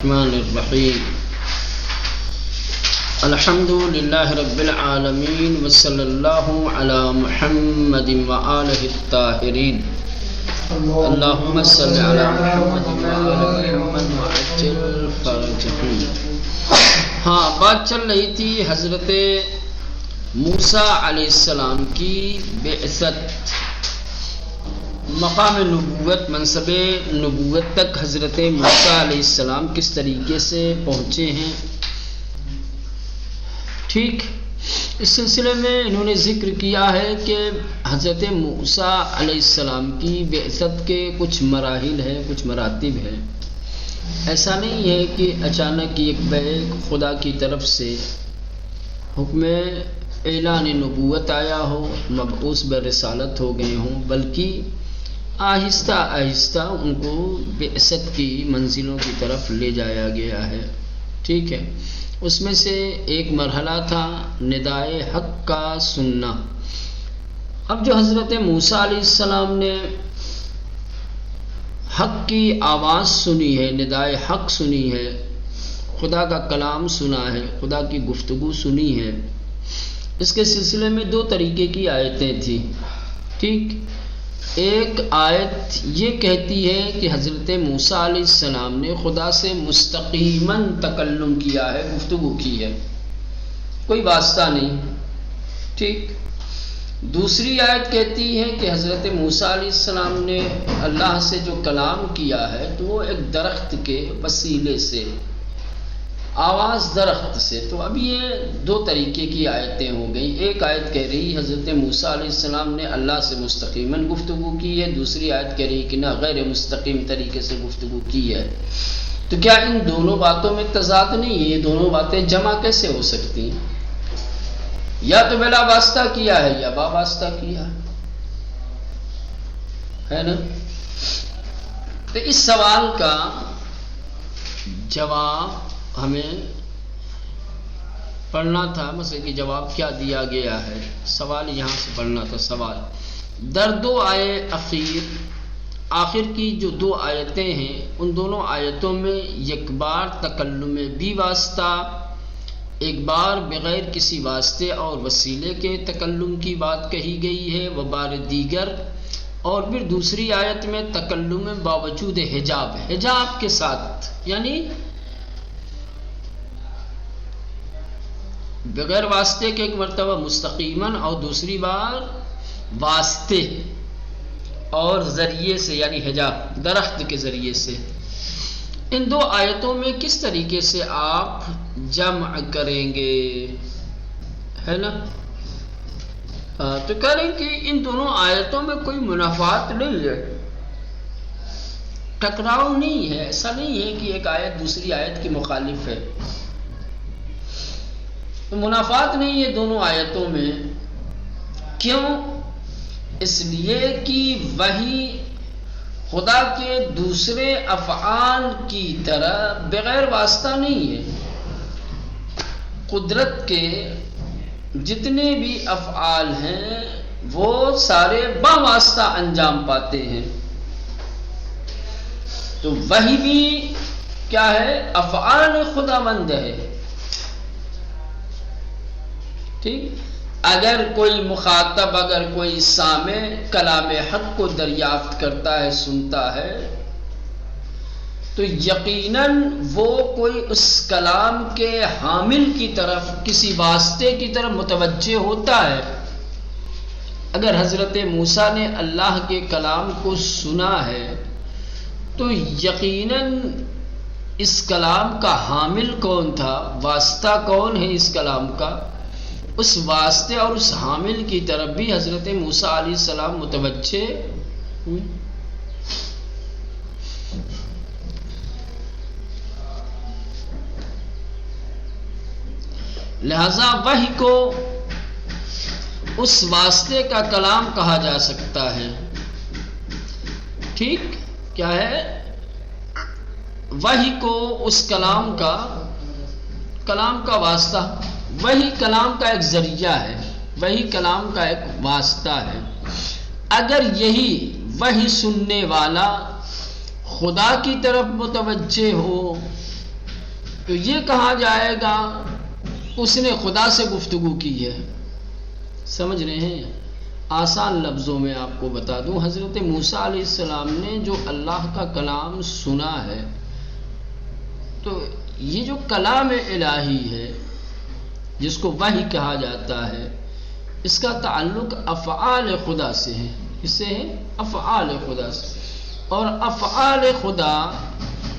الرحمن الرحیم الحمد للہ رب العالمین وصلی اللہ علی محمد وآلہ الطاہرین اللہم صلی علی محمد وآلہ محمد وعجل فرجہم۔ بات چل رہی تھی حضرت موسیٰ علیہ السلام کی بعثت، مقام نبوت، منصب نبوت تک حضرت موسیٰ علیہ السلام کس طریقے سے پہنچے ہیں۔ ٹھیک، اس سلسلے میں انہوں نے ذکر کیا ہے کہ حضرت موسیٰ علیہ السلام کی بعثت کے کچھ مراحل ہیں، کچھ مراتب ہیں۔ ایسا نہیں ہے کہ اچانک ایک بیک خدا کی طرف سے حکم اعلان نبوت آیا ہو، مبعوث برسالت ہو گئے ہوں، بلکہ آہستہ آہستہ ان کو بعثت کی منزلوں کی طرف لے جایا گیا ہے۔ ٹھیک ہے، اس میں سے ایک مرحلہ تھا ندائے حق کا سننا۔ اب جو حضرت موسیٰ علیہ السلام نے حق کی آواز سنی ہے، ندائے حق سنی ہے، خدا کا کلام سنا ہے، خدا کی گفتگو سنی ہے، اس کے سلسلے میں دو طریقے کی آیتیں تھیں۔ ٹھیک، ایک آیت یہ کہتی ہے کہ حضرت موسیٰ علیہ السلام نے خدا سے مستقیماً تکلم کیا ہے، گفتگو کی ہے، کوئی واسطہ نہیں۔ ٹھیک، دوسری آیت کہتی ہے کہ حضرت موسیٰ علیہ السلام نے اللہ سے جو کلام کیا ہے تو وہ ایک درخت کے وسیلے سے، آواز درخت سے۔ تو اب یہ دو طریقے کی آیتیں ہو گئیں۔ ایک آیت کہہ رہی حضرت موسیٰ علیہ السلام نے اللہ سے مستقیماً گفتگو کی ہے، دوسری آیت کہہ رہی کہ نہ، غیر مستقیم طریقے سے گفتگو کی ہے۔ تو کیا ان دونوں باتوں میں تضاد نہیں ہے؟ یہ دونوں باتیں جمع کیسے ہو سکتی ہیں؟ یا تو بلا واسطہ کیا ہے یا با واسطہ کیا ہے نا؟ تو اس سوال کا جواب ہمیں پڑھنا تھا، مسئلے کی جواب کیا دیا گیا ہے، سوال یہاں سے پڑھنا تھا۔ سوال در دو آخر کی جو دو آیتیں ہیں، ان دونوں آیتوں میں یک بار تکلم بھی واسطہ، ایک بار بغیر کسی واسطے اور وسیلے کے تکلم کی بات کہی گئی ہے، وہ بار دیگر، اور پھر دوسری آیت میں تکلم باوجود حجاب کے ساتھ، یعنی بغیر واسطے کے ایک مرتبہ مستقیماً اور دوسری بار واسطے اور ذریعے سے، یعنی حجاب درخت کے ذریعے سے۔ ان دو آیتوں میں کس طریقے سے آپ جمع کریں گے، ہے نا؟ تو کہہ رہے ہیں کہ ان دونوں آیتوں میں کوئی منافات نہیں ہے، ٹکراؤ نہیں ہے، ایسا نہیں ہے کہ ایک آیت دوسری آیت کی مخالف ہے، منافات نہیں ہے دونوں آیتوں میں۔ کیوں؟ اس لیے کہ وحی خدا کے دوسرے افعال کی طرح بغیر واسطہ نہیں ہے۔ قدرت کے جتنے بھی افعال ہیں وہ سارے با واسطہ انجام پاتے ہیں۔ تو وحی بھی کیا ہے؟ افعال خداوند ہے۔ ٹھیک، اگر کوئی مخاطب، اگر کوئی سامع کلام حق کو دریافت کرتا ہے، سنتا ہے، تو یقیناً وہ کوئی اس کلام کے حامل کی طرف، کسی واسطے کی طرف متوجہ ہوتا ہے۔ اگر حضرت موسیٰ نے اللہ کے کلام کو سنا ہے تو یقیناً اس کلام کا حامل کون تھا، واسطہ کون ہے اس کلام کا، اس واسطے اور اس حامل کی طرف بھی حضرت موسیٰ علیہ السلام متوجہ ہوئے۔ لہذا وحی کو اس واسطے کا کلام کہا جا سکتا ہے۔ ٹھیک، کیا ہے؟ وحی کو اس کلام کا واسطہ، وہی کلام کا ایک ذریعہ ہے، وہی کلام کا ایک واسطہ ہے۔ اگر یہی وحی سننے والا خدا کی طرف متوجہ ہو تو یہ کہا جائے گا اس نے خدا سے گفتگو کی ہے. سمجھ رہے ہیں؟ آسان لفظوں میں آپ کو بتا دوں، حضرت موسیٰ علیہ السلام نے جو اللہ کا کلام سنا ہے، تو یہ جو کلام الہی ہے جس کو وحی کہا جاتا ہے، اس کا تعلق افعال خدا سے ہے. اس سے ہے افعال خدا سے، اور افعال خدا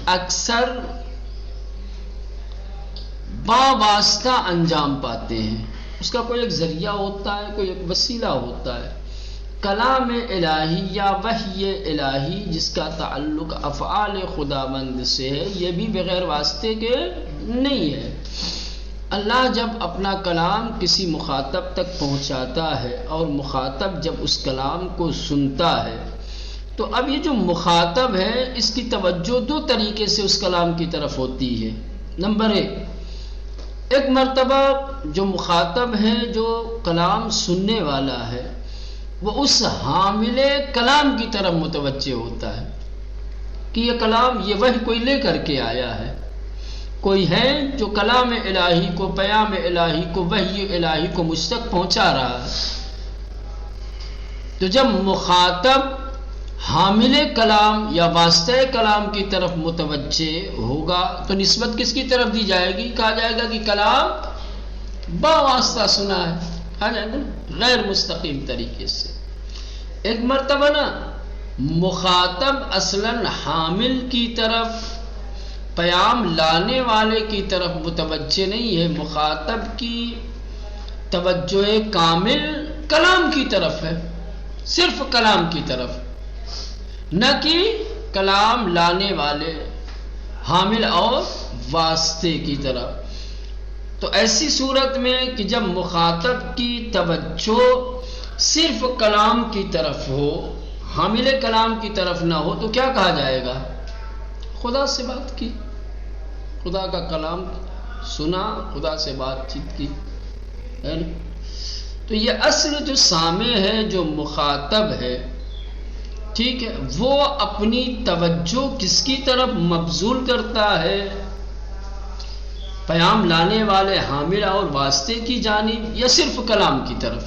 اکثر باواسطہ انجام پاتے ہیں. اس کا کوئی ایک ذریعہ ہوتا ہے، کوئی ایک وسیلہ ہوتا ہے. کلام الہی یا وحی الہی جس کا تعلق افعال خداوند سے ہے، یہ بھی بغیر واسطے کے نہیں ہے. اللہ جب اپنا کلام کسی مخاطب تک پہنچاتا ہے اور مخاطب جب اس کلام کو سنتا ہے، تو اب یہ جو مخاطب ہے اس کی توجہ دو طریقے سے اس کلام کی طرف ہوتی ہے. نمبر ایک مرتبہ جو مخاطب ہے، جو کلام سننے والا ہے، وہ اس حامل کلام کی طرف متوجہ ہوتا ہے کہ یہ کلام، یہ وحی کوئی لے کر کے آیا ہے، کوئی ہے جو کلام الہی کو، پیام الہی کو، وحی الہی کو مجھ تک پہنچا رہا ہے. تو جب مخاطب حامل کلام یا واسطہ کلام کی طرف متوجہ ہوگا تو نسبت کس کی طرف دی جائے گی؟ کہا جائے گا کہ کلام با واسطہ سنا ہے. کہا جائے گا غیر مستقیم طریقے سے. ایک مرتبہ نا مخاطب اصلاً حامل کی طرف، پیام لانے والے کی طرف متوجہ نہیں ہے، مخاطب کی توجہ کامل کلام کی طرف ہے، صرف کلام کی طرف، نہ کہ کلام لانے والے حامل اور واسطے کی طرف. تو ایسی صورت میں کہ جب مخاطب کی توجہ صرف کلام کی طرف ہو، حامل کلام کی طرف نہ ہو، تو کیا کہا جائے گا؟ خدا سے بات کی، خدا کا کلام سنا، خدا سے بات چیت کی. تو یہ اصل جو سامع ہے، جو مخاطب ہے، ٹھیک ہے، وہ اپنی توجہ کس کی طرف مبذول کرتا ہے؟ پیام لانے والے حامل اور واسطے کی جانب، یا صرف کلام کی طرف؟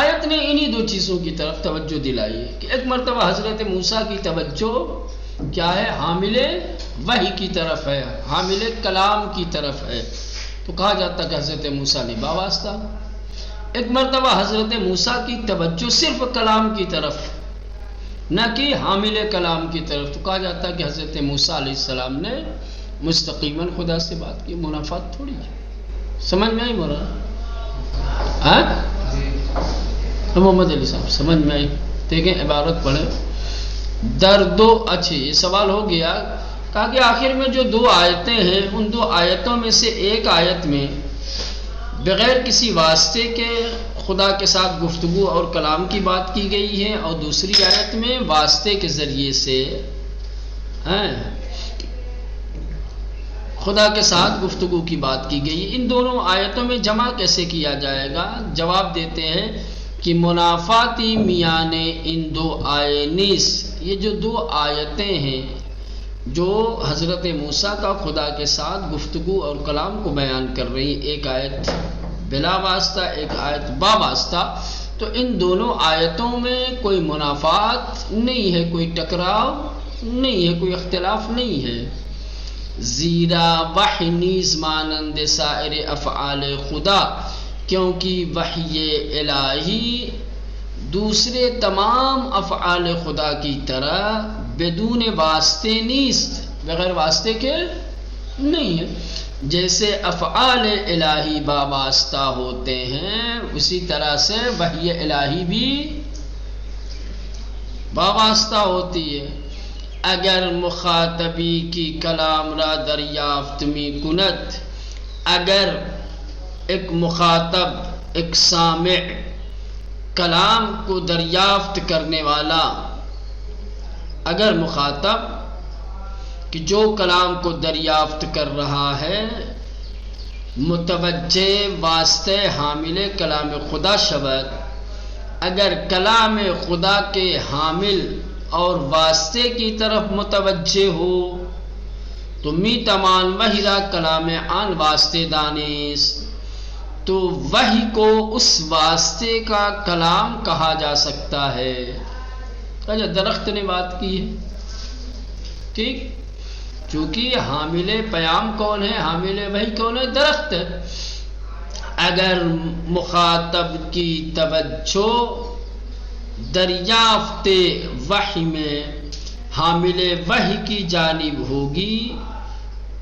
آیت نے انہی دو چیزوں کی طرف توجہ دلائی ہے کہ ایک مرتبہ حضرت موسیٰ کی توجہ کیا ہے؟ حامل وحی کی طرف ہے، حامل کلام کی طرف ہے، تو کہا جاتا کہ حضرت موسیٰ نے باواسطہ. ایک مرتبہ حضرت موسیٰ کی توجہ صرف کلام کی طرف، نہ کہ حامل کلام کی طرف، تو کہا جاتا کہ حضرت موسیٰ علیہ السلام نے مستقیماً خدا سے بات کی. منافات تھوڑی ہے. سمجھ میں آئی مولانا؟ محمد علی صاحب سمجھ میں آئی؟ دیکھیں عبارت پڑھیں. دردو، اچھے یہ سوال ہو گیا. کہا کہ آخر میں جو دو آیتیں ہیں، ان دو آیتوں میں سے ایک آیت میں بغیر کسی واسطے کے خدا کے ساتھ گفتگو اور کلام کی بات کی گئی ہے، اور دوسری آیت میں واسطے کے ذریعے سے خدا کے ساتھ گفتگو کی بات کی گئی. ان دونوں آیتوں میں جمع کیسے کیا جائے گا؟ جواب دیتے ہیں کہ منافاتی میان ان دو آیینیس، یہ جو دو آیتیں ہیں جو حضرت موسیٰ کا خدا کے ساتھ گفتگو اور کلام کو بیان کر رہی، ایک آیت بلا واسطہ، ایک آیت با واسطہ، تو ان دونوں آیتوں میں کوئی منافات نہیں ہے، کوئی ٹکراؤ نہیں ہے، کوئی اختلاف نہیں ہے. زیرا وحی نیز مانند سائر افعال خدا، کیونکہ وحی الہی دوسرے تمام افعال خدا کی طرح بدون واسطے نیست، بغیر واسطے کے نہیں ہے. جیسے افعال الہی باباستہ ہوتے ہیں، اسی طرح سے وحی الہی بھی باباستہ ہوتی ہے. اگر مخاطبی کی کلام را دریافت می کند، اگر ایک مخاطب، ایک سامع، کلام کو دریافت کرنے والا، اگر مخاطب کہ جو کلام کو دریافت کر رہا ہے متوجہ واسطے حامل کلام خدا شود، اگر کلام خدا کے حامل اور واسطے کی طرف متوجہ ہو تو می تمان وحی را کلام آن واسطے دانیس، تو وحی کو اس واسطے کا کلام کہا جا سکتا ہے۔ اچھا درخت نے بات کی ہے، ٹھیک، چونکہ حامل پیام کون ہے، حامل وحی کون ہے، درخت ہے۔ اگر مخاطب کی توجہ دریافت وحی میں حامل وحی کی جانب ہوگی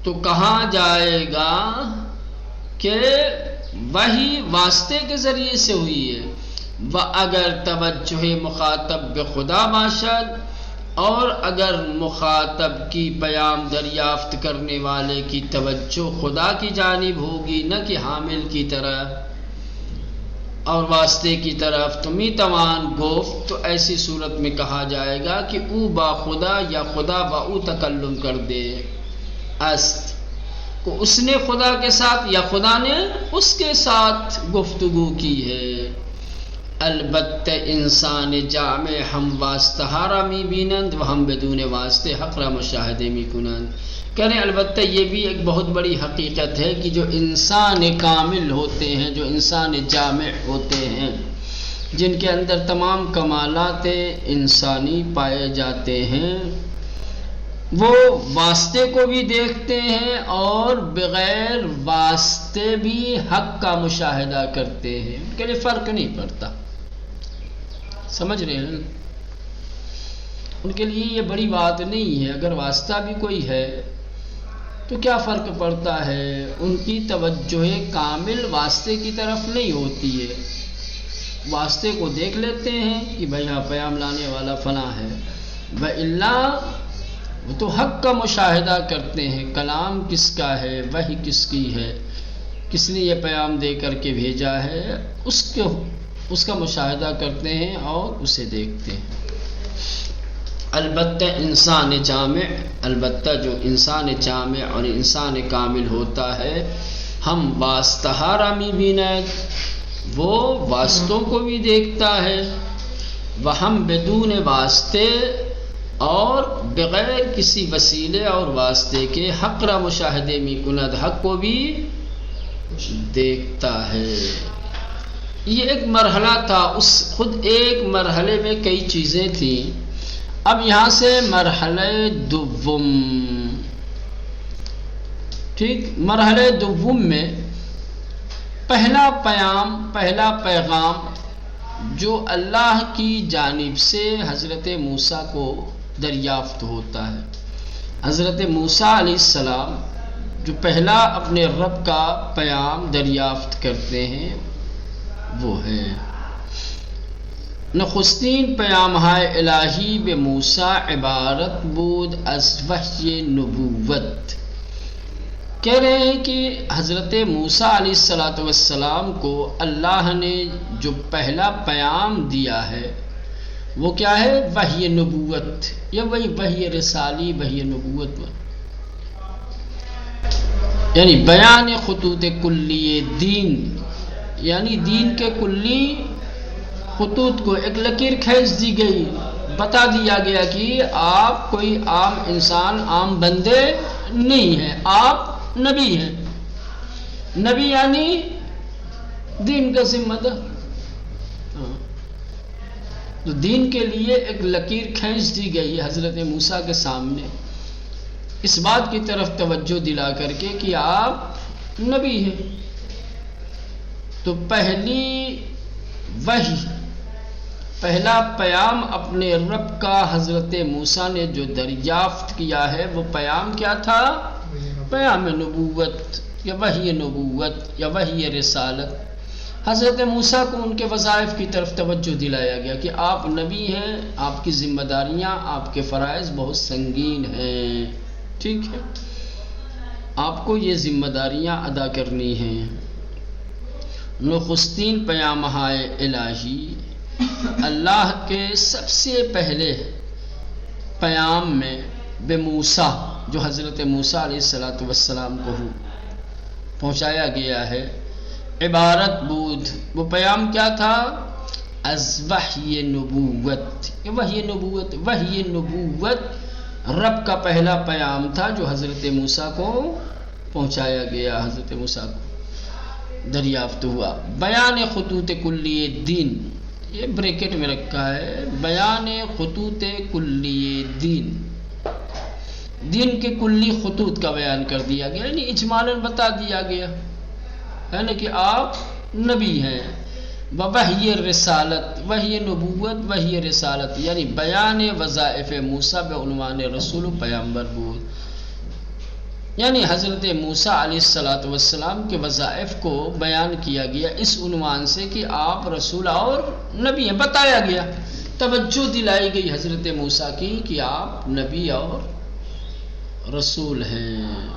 تو کہا جائے گا کہ وحی واسطے کے ذریعے سے ہوئی ہے۔ و اگر توجہ مخاطب بخدا باشد، اور اگر مخاطب کی پیام دریافت کرنے والے کی توجہ خدا کی جانب ہوگی نہ کہ حامل کی طرف اور واسطے کی طرف، تو می توان گفت، تو ایسی صورت میں کہا جائے گا کہ او با خدا یا خدا با او تکلم کر دے است، کو اس نے خدا کے ساتھ یا خدا نے اس کے ساتھ گفتگو کی ہے۔ البتہ انسان جامع ہم واسطہ را می بینند و ہم بدون واسطے حق را مشاہدے می کنند۔ کہنے البتہ یہ بھی ایک بہت بڑی حقیقت ہے کہ جو انسان کامل ہوتے ہیں، جو انسان جامع ہوتے ہیں، جن کے اندر تمام کمالات انسانی پائے جاتے ہیں، وہ واسطے کو بھی دیکھتے ہیں اور بغیر واسطے بھی حق کا مشاہدہ کرتے ہیں، ان کے لیے فرق نہیں پڑتا، سمجھ رہے ہیں؟ ان کے لیے یہ بڑی بات نہیں ہے، اگر واسطہ بھی کوئی ہے تو کیا فرق پڑتا ہے، ان کی توجہ کامل واسطے کی طرف نہیں ہوتی ہے، واسطے کو دیکھ لیتے ہیں کہ بھئی یہاں پیام لانے والا فلاں ہے، وَإِلَّا وہ تو حق کا مشاہدہ کرتے ہیں، کلام کس کا ہے، وحی کس کی ہے، کس نے یہ پیام دے کر کے بھیجا ہے، اس کا مشاہدہ کرتے ہیں اور اسے دیکھتے ہیں۔ البتہ انسان جامع، البتہ جو انسان جامع اور انسان کامل ہوتا ہے، ہم واسطہ را می بیند، وہ واسطوں کو بھی دیکھتا ہے، وہم بدون واسطے، اور بغیر کسی وسیلے اور واسطے کے حق را مشاہدے می کند، حق کو بھی دیکھتا ہے۔ یہ ایک مرحلہ تھا، اس خود ایک مرحلے میں کئی چیزیں تھیں۔ اب یہاں سے مرحلہ دوم، ٹھیک، مرحلہ دوم میں پہلا پیغام جو اللہ کی جانب سے حضرت موسیٰ کو دریافت ہوتا ہے، حضرت موسیٰ علیہ السلام جو پہلا اپنے رب کا پیام دریافت کرتے ہیں وہ ہے نخستین پیام ہائے الہی بے موسیٰ عبارت بود از وحی نبوت۔ کہہ رہے ہیں کہ حضرت موسیٰ علیہ السلام کو اللہ نے جو پہلا پیام دیا ہے وہ کیا ہے، وحی نبوت، یا وہی وحی رسالی، وحی نبوت، یعنی بیان خطوط کلی دین، یعنی دین کے کلی خطوط کو ایک لکیر کھینچ دی گئی، بتا دیا گیا کہ آپ کوئی عام انسان، عام بندے نہیں ہیں، آپ نبی ہیں، نبی یعنی دین کا ذمہ دار، تو دین کے لیے ایک لکیر کھینچ دی گئی حضرت موسیٰ کے سامنے، اس بات کی طرف توجہ دلا کر کے کہ آپ نبی ہیں۔ تو پہلی وحی، پہلا پیام اپنے رب کا حضرت موسیٰ نے جو دریافت کیا ہے وہ پیام کیا تھا، پیام نبوت یا وحی نبوت یا وحی رسالت۔ حضرت موسیٰ کو ان کے وظائف کی طرف توجہ دلایا گیا کہ آپ نبی ہیں، آپ کی ذمہ داریاں، آپ کے فرائض بہت سنگین ہیں، ٹھیک ہے، آپ کو یہ ذمہ داریاں ادا کرنی ہیں۔ نخستین پیام ہائے الہی، اللہ کے سب سے پہلے پیام میں بے موسیٰ، جو حضرت موسیٰ علیہ السلام کو پہنچایا گیا ہے، عبارت بود، وہ پیام کیا تھا، از وحی نبوت، وحی نبوت، وحی نبوت رب کا پہلا پیام تھا جو حضرت موسیٰ کو پہنچایا گیا، حضرت موسیٰ کو دریافت ہوا۔ بیان خطوط کلی دین، یہ بریکٹ میں رکھا ہے، بیان خطوط کلی دین، دین کے کلی خطوط کا بیان کر دیا گیا، یعنی اجمالاً بتا دیا گیا ہے نا کہ آپ نبی ہیں، وحی رسالت، وحی نبوت، وحی رسالت، یعنی بیان وظائف موسیٰ بعنوان رسول و پیامبر بود، یعنی حضرت موسیٰ علیہ السلام کے وظائف کو بیان کیا گیا اس عنوان سے کہ آپ رسول اور نبی ہیں، بتایا گیا، توجہ دلائی گئی حضرت موسیٰ کی کہ آپ نبی اور رسول ہیں۔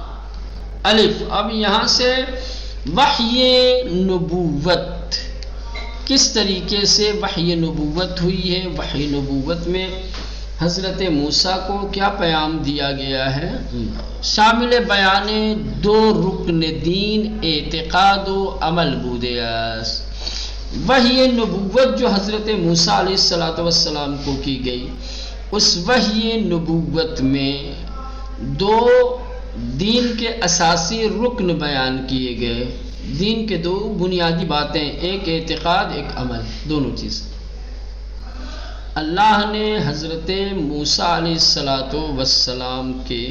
الف، اب یہاں سے وحی نبوت، کس طریقے سے وحی نبوت ہوئی ہے؟ وحی نبوت میں حضرت موسیٰ کو کیا پیام دیا گیا ہے؟ شامل بیان دو رکن دین اعتقاد و عمل بودے است۔ وحی نبوت جو حضرت موسیٰ علیہ السلام کو کی گئی، اس وحی نبوت میں دو دین کے اساسی رکن بیان کیے گئے، دین کے دو بنیادی باتیں، ایک اعتقاد ایک عمل، دونوں چیز۔ اللہ نے حضرت موسیٰ علیہ السلام کے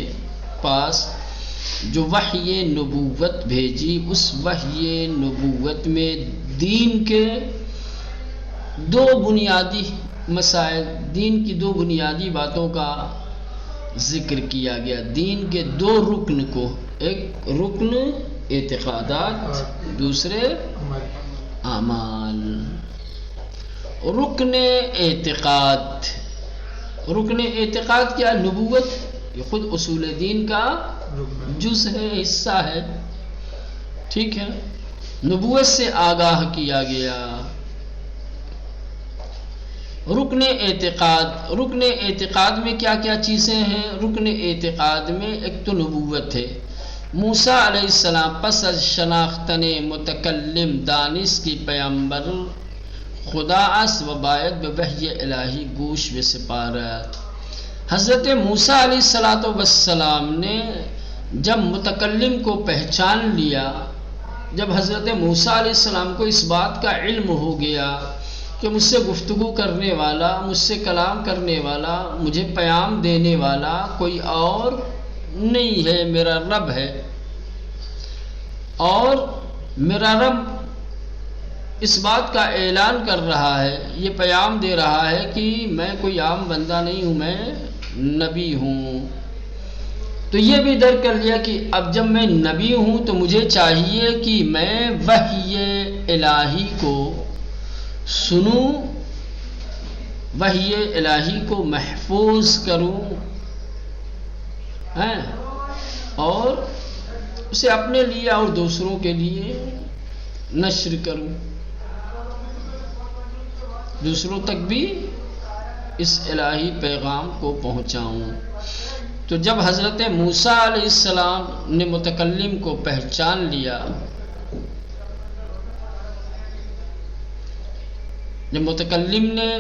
پاس جو وحی نبوت بھیجی، اس وحی نبوت میں دین کے دو بنیادی مسائل، دین کی دو بنیادی باتوں کا ذکر کیا گیا، دین کے دو رکن کو، ایک رکن اعتقادات، دوسرے اعمال۔ رکن اعتقاد، رکن اعتقاد کیا؟ نبوت، یہ خود اصول دین کا جز ہے، حصہ ہے، ٹھیک ہے، نبوت سے آگاہ کیا گیا۔ رکن اعتقاد، رکن اعتقاد میں کیا کیا چیزیں ہیں؟ رکن اعتقاد میں ایک تو نبوت ہے، موسیٰ علیہ السلام پس از شناختن متکلم دانست کی پیامبر خدا است و باید به وحی الہی گوش بسپارد۔ حضرت موسیٰ علیہ السلام نے جب متکلم کو پہچان لیا، جب حضرت موسیٰ علیہ السلام کو اس بات کا علم ہو گیا کہ مجھ سے گفتگو کرنے والا، مجھ سے کلام کرنے والا، مجھے پیام دینے والا کوئی اور نہیں ہے، میرا رب ہے، اور میرا رب اس بات کا اعلان کر رہا ہے، یہ پیام دے رہا ہے کہ میں کوئی عام بندہ نہیں ہوں، میں نبی ہوں، تو یہ بھی درک کر لیا کہ اب جب میں نبی ہوں تو مجھے چاہیے کہ میں وحی الہی کو سنوں، وحی الہی کو محفوظ کروں، اور اسے اپنے لیے اور دوسروں کے لیے نشر کروں، دوسروں تک بھی اس الہی پیغام کو پہنچاؤں۔ تو جب حضرت موسیٰ علیہ السلام نے متکلم کو پہچان لیا، جب متکلم نے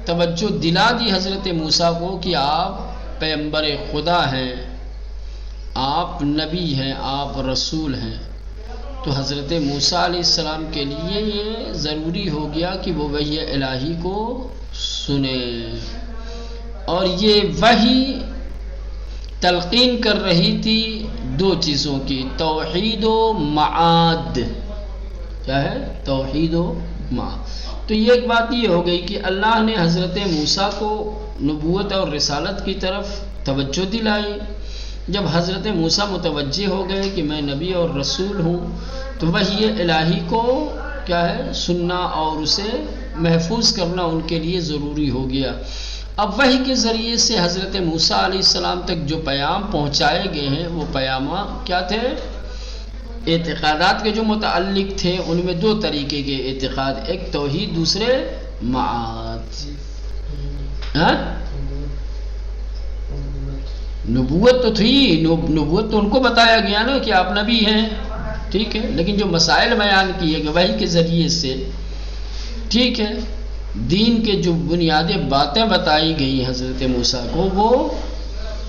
توجہ دلا دی حضرت موسیٰ کو کہ آپ پیغمبر خدا ہیں، آپ نبی ہیں، آپ رسول ہیں، تو حضرت موسیٰ علیہ السلام کے لیے یہ ضروری ہو گیا کہ وہ وحی الہی کو سنیں، اور یہ وحی تلقین کر رہی تھی دو چیزوں کی، توحید و معاد۔ کیا ہے؟ توحید و معاد۔ تو یہ ایک بات یہ ہو گئی کہ اللہ نے حضرت موسیٰ کو نبوت اور رسالت کی طرف توجہ دلائی۔ جب حضرت موسیٰ متوجہ ہو گئے کہ میں نبی اور رسول ہوں، تو وحی الہی کو کیا ہے؟ سننا اور اسے محفوظ کرنا ان کے لیے ضروری ہو گیا۔ اب وحی کے ذریعے سے حضرت موسیٰ علیہ السلام تک جو پیام پہنچائے گئے ہیں، وہ پیام کیا تھے؟ اعتقادات کے جو متعلق تھے، ان میں دو طریقے کے اعتقاد، ایک توحید، دوسرے معاد۔ نبوت تو تھی، نبوت تو ان کو بتایا گیا نا کہ آپ نبی ہیں، ٹھیک ہے، لیکن جو مسائل بیان کیے گئے وحی کے ذریعے سے، ٹھیک ہے، دین کے جو بنیادی باتیں بتائی گئی حضرت موسیٰ کو، وہ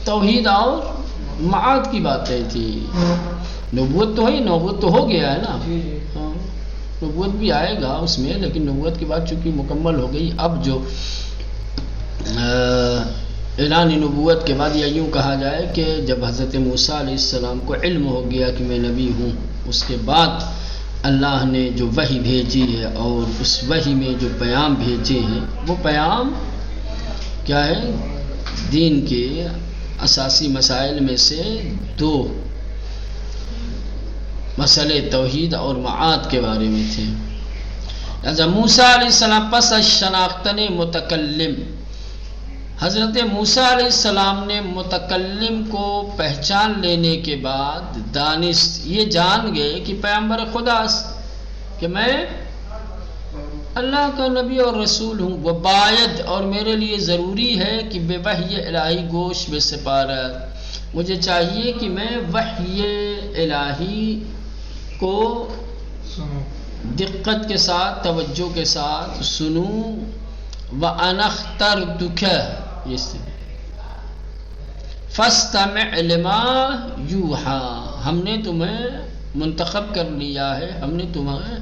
توحید اور معاد کی باتیں تھی. نبوت تو ہے، نبوت تو ہو گیا ہے نا. ہاں نبوت بھی آئے گا اس میں، لیکن نبوت کی بات چونکہ مکمل ہو گئی. اب جو اعلان نبوت کے بعد یا یوں کہا جائے کہ جب حضرت موسیٰ علیہ السلام کو علم ہو گیا کہ میں نبی ہوں، اس کے بعد اللہ نے جو وحی بھیجی ہے اور اس وحی میں جو پیام بھیجے ہیں، وہ پیام کیا ہے؟ دین کے اساسی مسائل میں سے دو مسئلے توحید اور معاد کے بارے میں تھے. لہذا موسیٰ علیہ السلام پس از شناختن متکلم، حضرت موسیٰ علیہ السلام نے متکلم کو پہچان لینے کے بعد دانست یہ جان گئے کہ پیغمبر خدا کہ میں اللہ کا نبی اور رسول ہوں. وہ باید اور میرے لیے ضروری ہے کہ بے وحی الہی گوش میں سپارت، مجھے چاہیے کہ میں وحی الہی کو دقت کے ساتھ توجہ کے ساتھ سنوں. وَأَنَا اخْتَرْتُكَ فَاسْتَمِعْ لِمَا يُوحَىٰ، ہم نے تمہیں منتخب کر لیا ہے، ہم نے تمہیں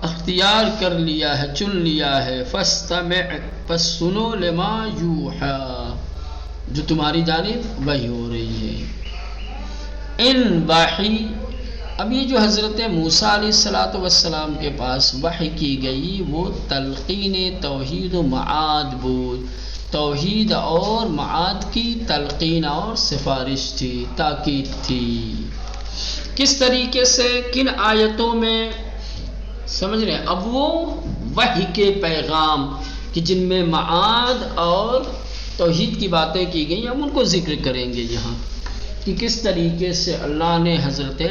اختیار کر لیا ہے، چن لیا ہے. فَاسْتَمِعْ، پس سنو، لِمَا يُوحَىٰ، جو تمہاری جانب وحی ہو رہی ہے. ان وحی، اب یہ جو حضرت موسیٰ علیہ السلام کے پاس وحی کی گئی وہ تلقین توحید و معاد بود، توحید اور معاد کی تلقین اور سفارش تھی، تاکید تھی. کس طریقے سے، کن آیتوں میں، سمجھ رہے ہیں؟ اب وہ وحی کے پیغام کہ جن میں معاد اور توحید کی باتیں کی گئی، ہم ان کو ذکر کریں گے یہاں کہ کس طریقے سے اللہ نے حضرت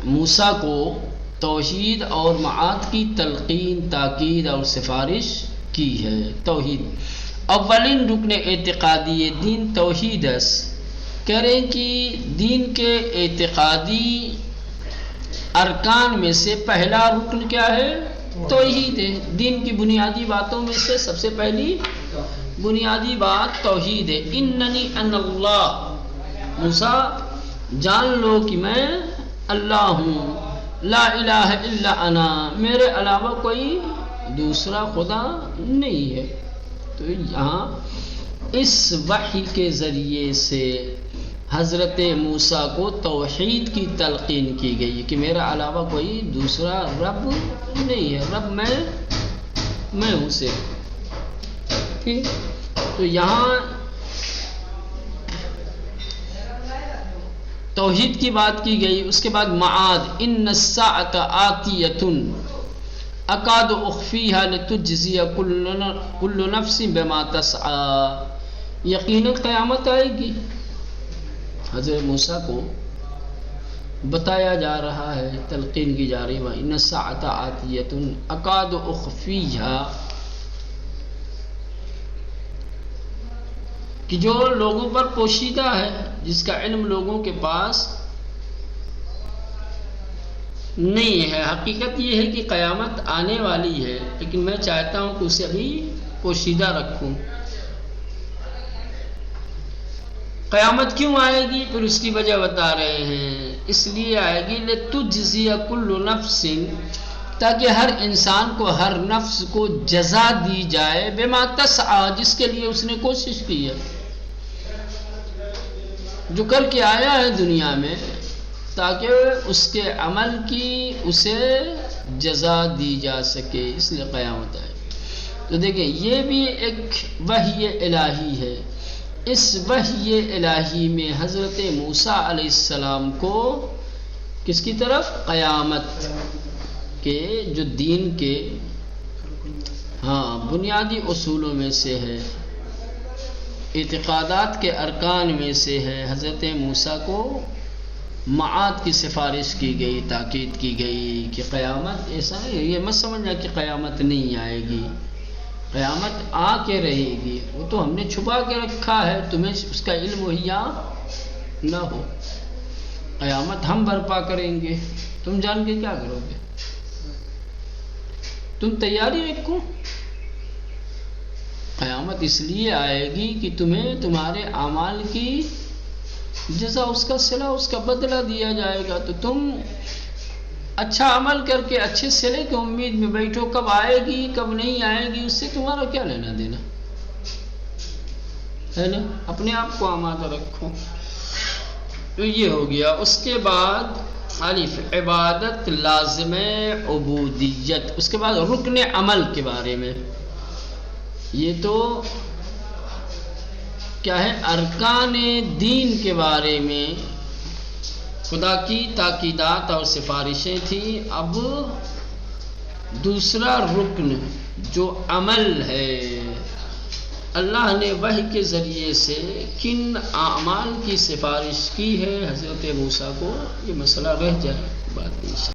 موسیٰ کو توحید اور معاد کی تلقین، تاکید اور سفارش کی ہے. توحید اولین رکن اعتقادی دین توحید ہے. کہہ رہے ہیں کہ دین کے اعتقادی ارکان میں سے پہلا رکن کیا ہے؟ توحید ہے. دین کی بنیادی باتوں میں سے سب سے پہلی بنیادی بات توحید ہے. اننی ان اللہ، موسیٰ جان لو کہ میں اللہ ہوں، لا الہ الا انا، میرے علاوہ کوئی دوسرا خدا نہیں ہے. تو یہاں اس وحی کے ذریعے سے حضرت موسیٰ کو توحید کی تلقین کی گئی کہ میرا علاوہ کوئی دوسرا رب نہیں ہے، رب میں ہوں سے. ٹھیک، تو یہاں توحید کی بات کی گئی. اس کے بعد معاد، ان الساعۃ آتیۃ اکاد اخفیہا لتجزی کل نفس بما تسعی، یقیناً قیامت آئے گی. حضرت موسیٰ کو بتایا جا رہا ہے، تلقین کی جا رہی ہے، ان الساعۃ آتیۃ اکاد اخفیہا، کہ جو لوگوں پر پوشیدہ ہے، جس کا علم لوگوں کے پاس نہیں ہے. حقیقت یہ ہے کہ قیامت آنے والی ہے، لیکن میں چاہتا ہوں کہ اسے ابھی پوشیدہ رکھوں. قیامت کیوں آئے گی؟ پھر اس کی وجہ بتا رہے ہیں. اس لیے آئے گی لتجزی کل نفس، تاکہ ہر انسان کو، ہر نفس کو جزا دی جائے بما تسعی، جس کے لیے اس نے کوشش کی ہے، جو کر کے آیا ہے دنیا میں، تاکہ اس کے عمل کی اسے جزا دی جا سکے. اس لیے قیامت آئے. تو دیکھیں یہ بھی ایک وحی الہی ہے. اس وحی الہی میں حضرت موسیٰ علیہ السلام کو کس کی طرف؟ قیامت کے جو دین کے بنیادی اصولوں میں سے ہے، اعتقادات کے ارکان میں سے ہے، حضرت موسیٰ کو معاد کی سفارش کی گئی، تاکید کی گئی کہ قیامت ایسا ہے. یہ مت سمجھنا کہ قیامت نہیں آئے گی، قیامت آ کے رہے گی. وہ تو ہم نے چھپا کے رکھا ہے، تمہیں اس کا علم مہیا نہ ہو. قیامت ہم برپا کریں گے، تم جان کے کیا کرو گے؟ تم تیاری رکھو. قیامت اس لیے آئے گی کہ تمہیں تمہارے اعمال کی جزا، اس کا صلہ، اس کا بدلہ دیا جائے گا، تو تم اچھا عمل کر کے اچھے صلے کی امید میں بیٹھو، کب آئے گی کب نہیں آئے گی اس سے تمہارا کیا لینا دینا ہے نا؟ اپنے آپ کو آمادہ رکھو۔ تو یہ ہو گیا۔ اس کے بعد الف عبادت لازم عبودیت، اس کے بعد رکن عمل کے بارے میں، یہ تو کیا ہے، ارکان دین کے بارے میں خدا کی تاکیدات اور سفارشیں تھیں۔ اب دوسرا رکن جو عمل ہے، اللہ نے وحی کے ذریعے سے کن اعمال کی سفارش کی ہے حضرت موسیٰ کو، یہ مسئلہ رہ جائے بعد میں۔